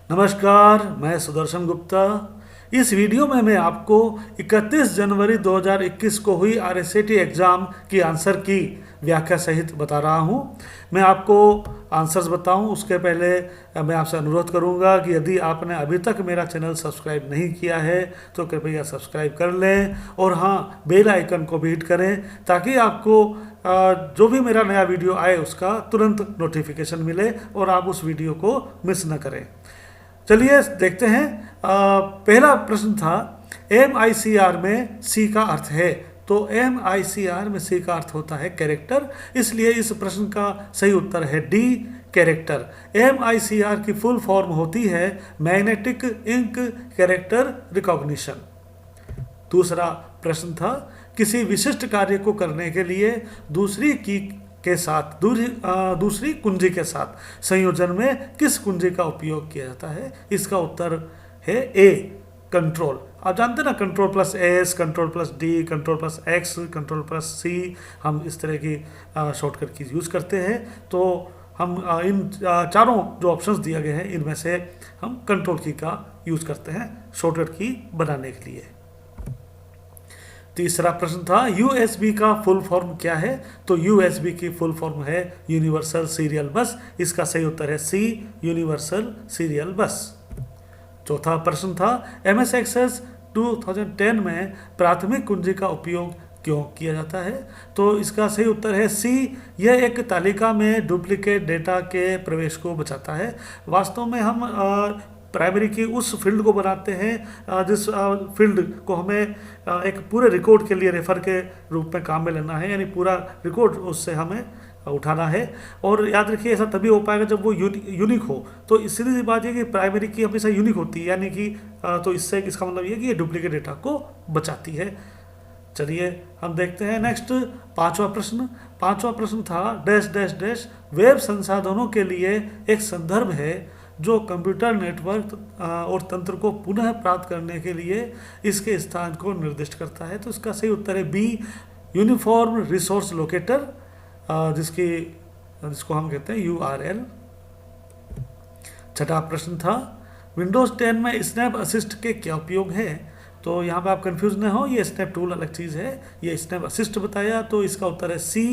नमस्कार, मैं सुदर्शन गुप्ता। इस वीडियो में मैं आपको 31 जनवरी 2021 को हुई आरएसएटी एग्ज़ाम की आंसर की व्याख्या सहित बता रहा हूं। मैं आपको आंसर्स बताऊं उसके पहले मैं आपसे अनुरोध करूंगा कि यदि आपने अभी तक मेरा चैनल सब्सक्राइब नहीं किया है तो कृपया सब्सक्राइब कर लें और हाँ, बेल आइकन को भी हिट करें ताकि आपको जो भी मेरा नया वीडियो आए उसका तुरंत नोटिफिकेशन मिले और आप उस वीडियो को मिस न करें। चलिए देखते हैं। पहला प्रश्न था MICR में C का अर्थ है, तो MICR में C का अर्थ होता है कैरेक्टर, इसलिए इस प्रश्न का सही उत्तर है डी, कैरेक्टर। MICR की फुल फॉर्म होती है मैग्नेटिक इंक कैरेक्टर रिकॉग्निशन। दूसरा प्रश्न था किसी विशिष्ट कार्य को करने के लिए दूसरी की के साथ दूसरी कुंजी के साथ संयोजन में किस कुंजी का उपयोग किया जाता है। इसका उत्तर है ए, कंट्रोल। आप जानते हैं ना, control plus S, control plus D, control plus X, control plus C, हम इस तरह की शॉर्टकट की यूज़ करते हैं। तो हम इन चारों जो ऑप्शंस दिए गए हैं इनमें से हम कंट्रोल की का यूज़ करते हैं शॉर्टकट की बनाने के लिए। तीसरा प्रश्न था USB का फुल फॉर्म क्या है, तो USB की फुल फॉर्म है यूनिवर्सल सीरियल बस। इसका सही उत्तर है सी, यूनिवर्सल सीरियल बस। चौथा प्रश्न था MS Access 2010 में प्राथमिक कुंजी का उपयोग क्यों किया जाता है, तो इसका सही उत्तर है सी, यह एक तालिका में डुप्लीकेट डेटा के प्रवेश को बचाता है। वास्तव में हम प्राइमरी की उस फील्ड को बनाते हैं जिस फील्ड को हमें एक पूरे रिकॉर्ड के लिए रेफर के रूप में काम में लेना है, यानी पूरा रिकॉर्ड उससे हमें उठाना है। और याद रखिए ऐसा तभी हो पाएगा जब वो यूनिक हो। तो सीधी सी बात है कि प्राइमरी की हमेशा यूनिक होती है, यानी कि तो इससे इसका मतलब ये कि ये डुप्लीकेट डेटा को बचाती है। चलिए हम देखते हैं नेक्स्ट पांचवा प्रश्न। पांचवा प्रश्न था डैश डैश डैश वेब संसाधनों के लिए एक संदर्भ है जो कंप्यूटर नेटवर्क और तंत्र को पुनः प्राप्त करने के लिए इसके स्थान को निर्दिष्ट करता है। तो इसका सही उत्तर है बी, यूनिफॉर्म रिसोर्स लोकेटर, जिसको हम कहते हैं URL। छठा प्रश्न था विंडोज 10 में स्नैप असिस्ट के क्या उपयोग है, तो यहाँ पे आप कंफ्यूज न हो, ये स्नैप टूल अलग चीज़ है, ये स्नैप असिस्ट बताया। तो इसका उत्तर है सी,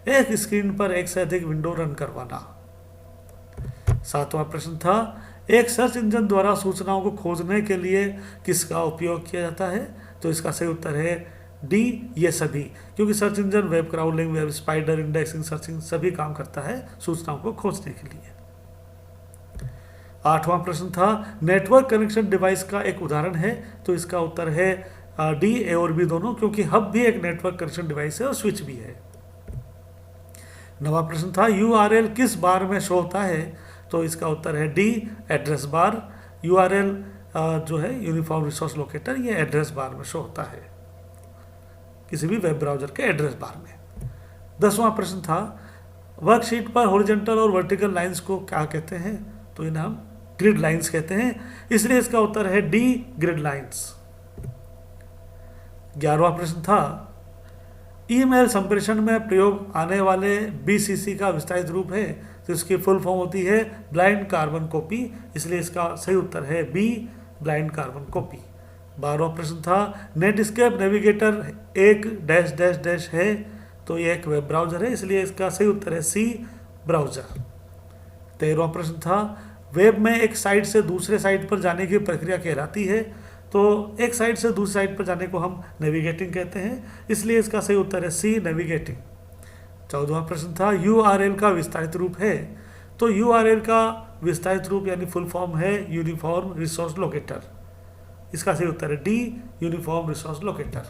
एक स्क्रीन पर एक से अधिक विंडो रन करवाना। सातवां प्रश्न था एक सर्च इंजन द्वारा सूचनाओं को खोजने के लिए किसका उपयोग किया जाता है, तो इसका सही उत्तर है डी, ये सभी, क्योंकि search engine web crawling, web spider, indexing, searching सभी काम करता है सूचनाओं को खोजने के लिए। आठवां प्रश्न था नेटवर्क कनेक्शन डिवाइस का एक उदाहरण है, तो इसका उत्तर है डी, ए और बी दोनों, क्योंकि हब भी एक नेटवर्क कनेक्शन डिवाइस है और स्विच भी है। नवा प्रश्न था URL किस बार में शो होता है, तो इसका उत्तर है डी, एड्रेस बार। URL जो है यूनिफॉर्म रिसोर्स लोकेटर, ये एड्रेस बार में शो होता है किसी भी वेब ब्राउजर के एड्रेस बार में। 10वां प्रश्न था वर्कशीट पर हॉरिजॉन्टल और वर्टिकल लाइंस को क्या कहते हैं, तो इन्हें हम ग्रिड लाइंस कहते हैं, इसलिए इसका उत्तर है डी, ग्रिड लाइंस। 11वां प्रश्न था ईमेल संप्रेषण में प्रयोग आने वाले BCC का विस्तारित रूप है, तो इसकी फुल फॉर्म होती है ब्लाइंड कार्बन कॉपी, इसलिए इसका सही उत्तर है बी, ब्लाइंड कार्बन कॉपी। 12वां प्रश्न था नेटस्केप नेविगेटर एक डैश डैश डैश है, तो ये एक वेब ब्राउजर है, इसलिए इसका सही उत्तर है सी, ब्राउजर। 13वां प्रश्न था वेब में एक साइट से दूसरे साइट पर जाने की प्रक्रिया कहलाती है, तो एक साइट से दूसरी साइट पर जाने को हम नेविगेटिंग कहते हैं, इसलिए इसका सही उत्तर है सी, नेविगेटिंग। 14वां प्रश्न था URL का विस्तारित रूप है, तो URL का विस्तारित रूप यानी फुल फॉर्म है यूनिफॉर्म रिसोर्स लोकेटर, इसका सही उत्तर है डी, यूनिफॉर्म रिसोर्स लोकेटर।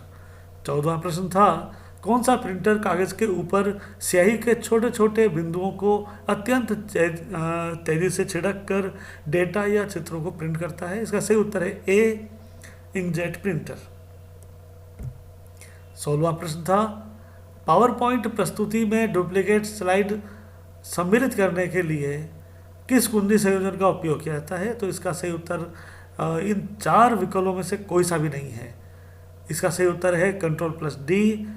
14वां प्रश्न था कौन सा प्रिंटर कागज़ के ऊपर स्याही के छोटे छोटे बिंदुओं को अत्यंत तेजी से छिड़क कर डेटा या चित्रों को प्रिंट करता है, इसका सही उत्तर है ए, इंकजेट प्रिंटर। 16वां प्रश्न था पावर पॉइंट प्रस्तुति में डुप्लीकेट स्लाइड सम्मिलित करने के लिए किस कुंजी संयोजन का उपयोग किया जाता है, तो इसका सही उत्तर इन चार विकल्पों में से कोई सा भी नहीं है। इसका सही उत्तर है कंट्रोल प्लस डी,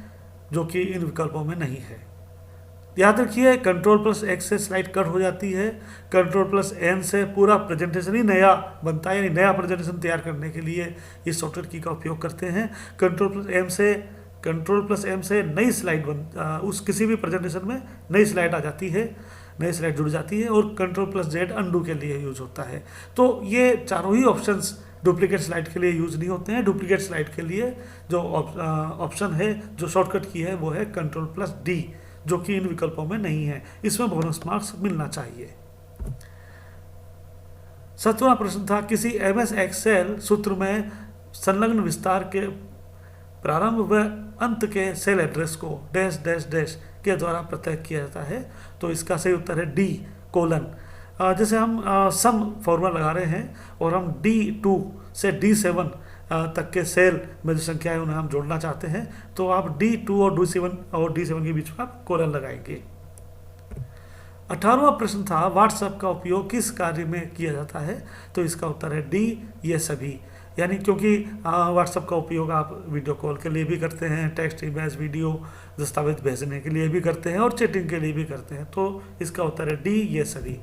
जो कि इन विकल्पों में नहीं है। याद रखिए Ctrl+X से स्लाइड कट हो जाती है, Ctrl+N से पूरा प्रेजेंटेशन ही नया बनता है, यानी नया प्रेजेंटेशन तैयार करने के लिए इस शॉर्टकट की का उपयोग करते हैं। Ctrl+M से नई स्लाइड उस किसी भी प्रेजेंटेशन में नई स्लाइड आ जाती है, नई स्लाइड जुड़ जाती है, और Ctrl+Z अंडू के लिए यूज होता है। तो ये चारों ही ऑप्शंस डुप्लीकेट स्लाइड के लिए यूज नहीं होते हैं। डुप्लीकेट स्लाइड के लिए जो ऑप्शन है, जो शॉर्टकट की है, वो है Ctrl+D, जो कि इन विकल्पों में नहीं है। इसमें बोनस मार्क्स मिलना चाहिए। 7वां प्रश्न था, किसी MS एक्सेल सूत्र में संलग्न विस्तार के प्रारंभ व अंत के सेल एड्रेस को डैश डैश डैश के द्वारा प्रत्यय किया जाता है। तो इसका सही उत्तर है D: जैसे हम सम फॉर्मूला लगा रहे हैं और हम D2 से D7 तक के सेल में जो संख्या है उन्हें हम जोड़ना चाहते हैं, तो आप D2 और D7 के बीच में आप कोलन लगाएंगे। 18वां प्रश्न था, व्हाट्सएप का उपयोग किस कार्य में किया जाता है? तो इसका उत्तर है D: ये सभी। यानी क्योंकि व्हाट्सएप का उपयोग आप वीडियो कॉल के लिए भी करते हैं, टेक्स्ट, इमेज, वीडियो, दस्तावेज भेजने के लिए भी करते हैं, और चैटिंग के लिए भी करते हैं। तो इसका उत्तर है D: ये सभी।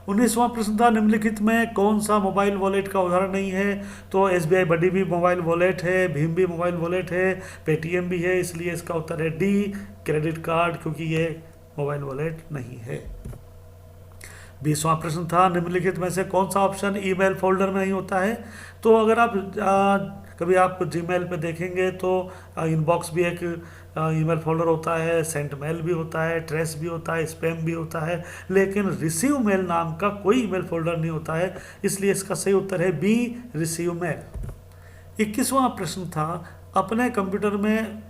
19वां प्रश्न था, निम्नलिखित में कौन सा मोबाइल वॉलेट का उदाहरण नहीं है? तो SBI बडी भी मोबाइल वॉलेट है, भीम भी मोबाइल वॉलेट है, पेटीएम भी है, इसलिए इसका उत्तर है D: क्रेडिट कार्ड, क्योंकि ये मोबाइल वॉलेट नहीं है। 20वां प्रश्न था, निम्नलिखित में से कौन सा ऑप्शन ईमेल फोल्डर में नहीं होता है? तो अगर आप कभी आप जीमेल पे देखेंगे तो इनबॉक्स भी एक ईमेल फोल्डर होता है, सेंट मेल भी होता है, ट्रेस भी होता है, स्पैम भी होता है, लेकिन रिसीव मेल नाम का कोई ईमेल फोल्डर नहीं होता है, इसलिए इसका सही उत्तर है B: रिसीव मेल। 21वां प्रश्न था, अपने कंप्यूटर में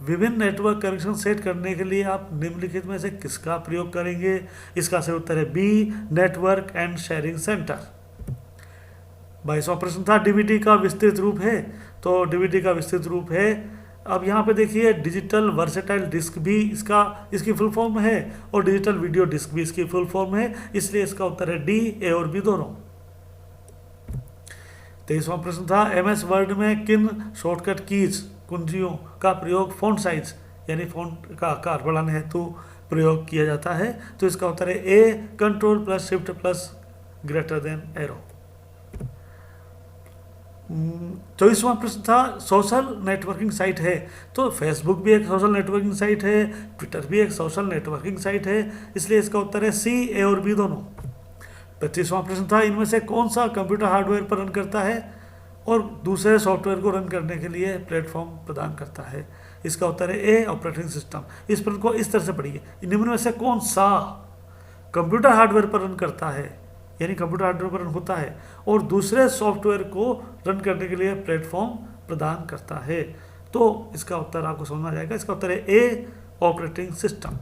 विभिन्न नेटवर्क कनेक्शन सेट करने के लिए आप निम्नलिखित में से किसका प्रयोग करेंगे? इसका सही उत्तर है B: network and sharing centre. 22वां प्रश्न था, डीवीडी का विस्तृत रूप है? तो डीवीडी का विस्तृत रूप है, अब यहाँ पे देखिए, डिजिटल वर्सेटाइल डिस्क भी इसकी फुल फॉर्म है, और डिजिटल वीडियो डिस्क भी इसकी फुल फॉर्म है, इसलिए इसका उत्तर है D: A और B दोनों। 23वां प्रश्न था, MS वर्ड में किन शॉर्टकट कीज कुंजियों का प्रयोग फॉन्ट साइज यानी फॉन्ट का आकार बढ़ाने हेतु प्रयोग किया जाता है? तो इसका उत्तर है A: Ctrl+Shift+, > 24वां प्रश्न था, सोशल नेटवर्किंग साइट है? तो फेसबुक भी एक सोशल नेटवर्किंग साइट है, ट्विटर भी एक सोशल नेटवर्किंग साइट है, इसलिए इसका उत्तर है C: A और B दोनों। 25वां प्रश्न था, इनमें से कौन सा कंप्यूटर हार्डवेयर पर रन करता है और दूसरे सॉफ्टवेयर को रन करने के लिए प्लेटफॉर्म प्रदान करता है? इसका उत्तर है A: ऑपरेटिंग सिस्टम। इस प्रश्न को इस तरह से पढ़िए, निम्न में से कौन सा कंप्यूटर हार्डवेयर पर रन करता है, यानी कंप्यूटर हार्डवेयर पर रन होता है और दूसरे सॉफ्टवेयर को रन करने के लिए प्लेटफॉर्म प्रदान करता है? तो इसका उत्तर आपको समझ में आ जाएगा, इसका उत्तर है A: ऑपरेटिंग सिस्टम।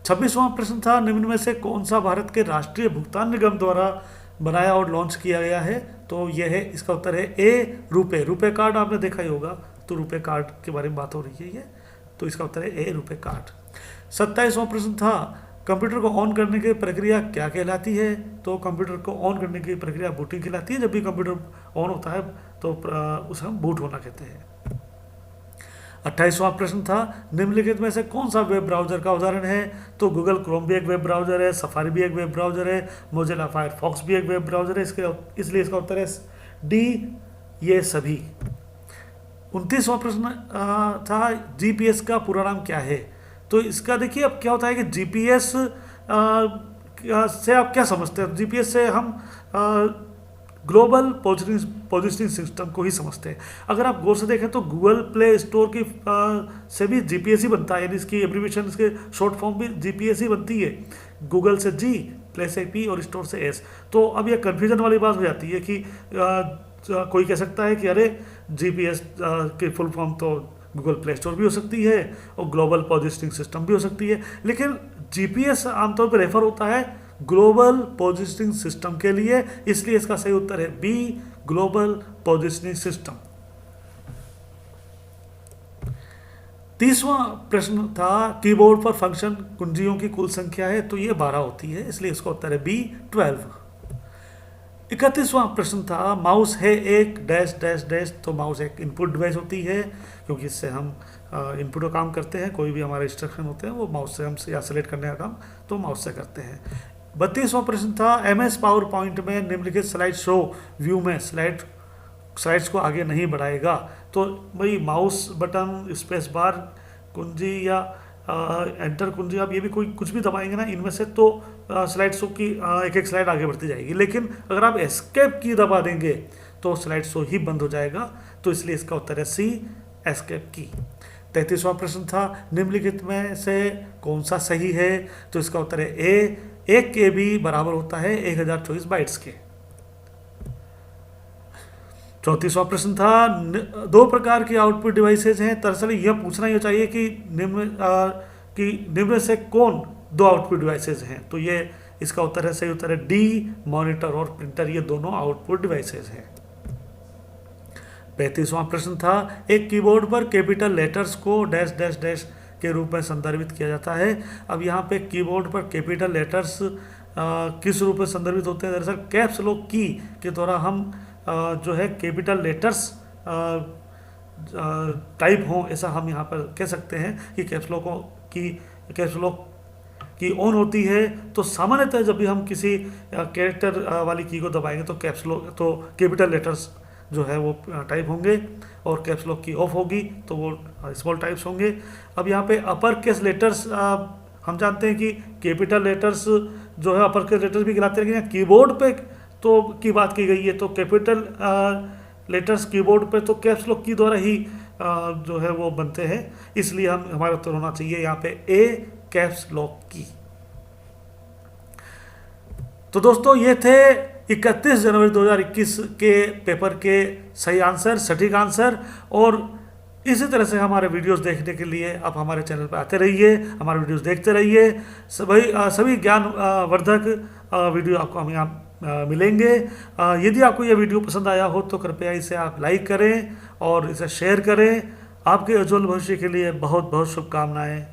26वां प्रश्न था, निम्न में से कौन सा भारत के राष्ट्रीय भुगतान निगम द्वारा बनाया और लॉन्च किया गया है? तो यह है, इसका उत्तर है A: रुपे कार्ड। आपने देखा ही होगा, तो रुपे कार्ड के बारे में बात हो रही है ये, तो इसका उत्तर है A: रुपे कार्ड। 27वां प्रश्न था, कंप्यूटर को ऑन करने की प्रक्रिया क्या कहलाती है? तो कंप्यूटर को ऑन करने की प्रक्रिया बूटिंग कहलाती है। जब भी कंप्यूटर ऑन होता है तो उसे हम बूट होना कहते हैं। 28वां प्रश्न था, निम्नलिखित में से कौन सा वेब ब्राउजर का उदाहरण है? तो गूगल क्रोम भी एक वेब ब्राउजर है, सफारी भी एक वेब ब्राउजर है, मोजिला फायरफॉक्स भी एक वेब ब्राउजर है, इसलिए इसका उत्तर है D: ये सभी। 29वां प्रश्न था, GPS का पूरा नाम क्या है? तो इसका देखिए, अब क्या होता है कि GPS से आप क्या समझते हैं? GPS से हम ग्लोबल पोजिशनिंग सिस्टम को ही समझते हैं। अगर आप गौर से देखें तो गूगल प्ले स्टोर की से भी GPS ही बनता है, यानी इसकी एब्रीविएशन, इसके शॉर्ट फॉर्म भी GPS ही बनती है। गूगल से G, प्ले से P और स्टोर से S। तो अब यह कन्फ्यूजन वाली बात हो जाती है कि कोई कह सकता है कि अरे GPS की फुल फॉर्म तो गूगल प्ले स्टोर भी हो सकती है और ग्लोबल पोजिशनिंग सिस्टम भी हो सकती है, लेकिन GPS आमतौर पर रेफर होता है ग्लोबल पोजिशनिंग सिस्टम के लिए, इसलिए इसका सही उत्तर है B: ग्लोबल पोजिशनिंग सिस्टम। 30वां प्रश्न था, कीबोर्ड पर फंक्शन कुंजियों की कुल संख्या है? तो ये 12 होती है, इसलिए इसका उत्तर है B: 12। 31वां प्रश्न था, माउस है एक डैश डैश डैश? तो माउस एक इनपुट डिवाइस होती है, क्योंकि इससे हम इनपुट का काम करते हैं। कोई भी हमारे इंस्ट्रक्शन होते हैं वो माउस से हम या सेलेक्ट करने का काम तो माउस से करते हैं। 32वां प्रश्न था, MS पावर पॉइंट में निम्नलिखित स्लाइड शो व्यू में स्लाइड्स को आगे नहीं बढ़ाएगा। तो भाई माउस बटन, स्पेस बार कुंजी या एंटर कुंजी, आप ये भी कोई कुछ भी दबाएंगे ना इनमें से तो स्लाइड शो की एक एक स्लाइड आगे बढ़ती जाएगी। लेकिन अगर आप एस्केप की दबा देंगे तो स्लाइड शो ही बंद हो जाएगा। तो इसलिए इसका उत्तर है सी, एस्केप की। 33वां प्रश्न था, निम्नलिखित में से कौन सा सही है? तो इसका उत्तर है ए, 1 KB बराबर होता है 1024 बाइट्स के। 34वां प्रश्न था, 2 प्रकार की आउटपुट डिवाइसेज हैं। दरअसल यह पूछना ही चाहिए कि निम्न से कौन 2 आउटपुट डिवाइसेज हैं। तो ये इसका उत्तर है, सही उत्तर है डी, मॉनिटर और प्रिंटर, ये दोनों आउटपुट डिवाइसेज हैं। 35वां प्रश्न था, एक कीबोर्ड पर कैपिटल लेटर्स को डैश डैश डैश के रूप में संदर्भित किया जाता है। अब यहाँ पे कीबोर्ड पर कैपिटल लेटर्स किस रूप में संदर्भित होते हैं? दरअसल कैप्स लॉक की के द्वारा हम जो है कैपिटल लेटर्स टाइप हों, ऐसा हम यहाँ पर कह सकते हैं कि कैप्स लॉक की ऑन होती है। तो सामान्यतः जब भी हम किसी कैरेक्टर वाली की को दबाएंगे तो कैप्स लॉक तो कैपिटल लेटर्स जो है वो टाइप होंगे, और कैप्स लॉक की ऑफ होगी तो वो स्मॉल टाइप्स होंगे। अब यहाँ पे अपर केस लेटर्स, हम जानते हैं कि कैपिटल लेटर्स जो है अपर केस लेटर्स भी कहलाते हैं, लेकिन कीबोर्ड पे तो की बात की गई है तो कैपिटल लेटर्स कीबोर्ड पे तो कैप्स लॉक की द्वारा ही जो है वो बनते हैं। इसलिए हमारा उत्तर होना चाहिए यहाँ पे ए, कैप्स लॉक की। तो दोस्तों ये थे 31 जनवरी 2021 के पेपर के सही आंसर, सटीक आंसर। और इसी तरह से हमारे वीडियोस देखने के लिए आप हमारे चैनल पर आते रहिए, हमारे वीडियोस देखते रहिए। सभी ज्ञान वर्धक वीडियो आपको हम यहाँ मिलेंगे। यदि आपको यह वीडियो पसंद आया हो तो कृपया इसे आप लाइक करें और इसे शेयर करें। आपके उज्ज्वल भविष्य के लिए बहुत बहुत शुभकामनाएं।